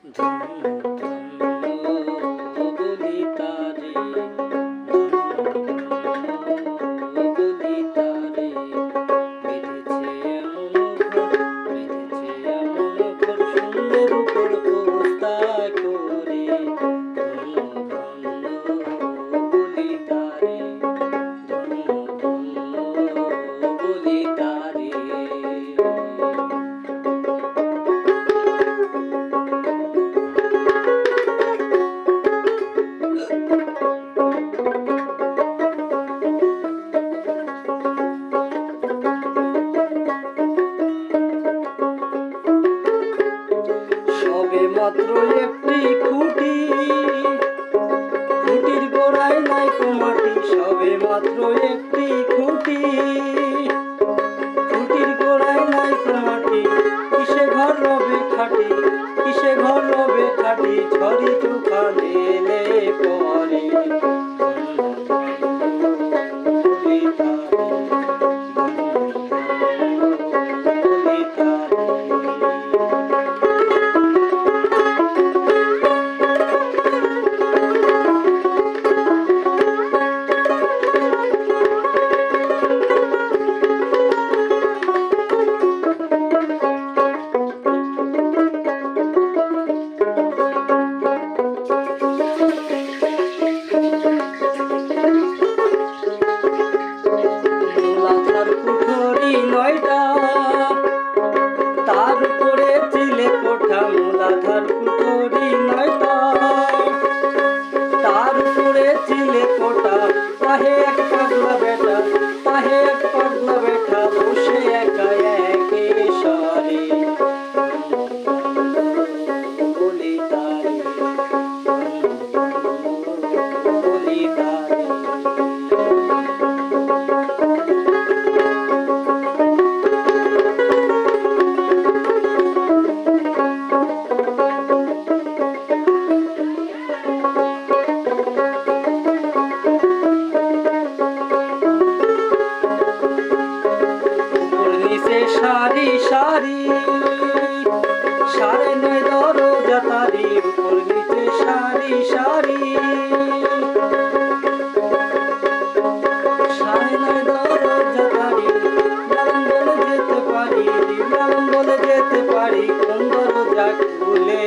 ধন্য ধন্য বলি তারে, বলি তারে। বেঁধেছে এমন ঘর, বেঁধেছে এমন ঘর, সুন্দর উপর পোস্তা করে। ধন্য ধন্য বলি তারে, ধন্য ধন্য বলি তারে। সবে মাত্র একটি খুঁটি, খুঁটির গোড়ায় নাই মাটি। সবে মাত্র একটি খুঁটি, খুঁটির গোড়ায় নাই মাটি। কিসে ঘর রবে খাটি, কিসে ঘর রবে খাটি, ঝড়ি তুফান এলে পরে। বলি তারে, বলি তারে। তার উপরে চিলে কোঠা, মূলাধার কুঠরি নয়টা। তার উপরে চিলে কোঠা, তাহে এক পাগলা বেটা, তাহে এক পাগলা বেটা, বসে একা একে সরে। বলি তারে, বলি তারে। সারি সারি সারে নয় দরজা তারি, উপর নিচে সারি সারি সারে নয় দরজা তারি। লালন বলে যেতে পারি, লালন বলে যেতে পারি, কোন দরজা খুলে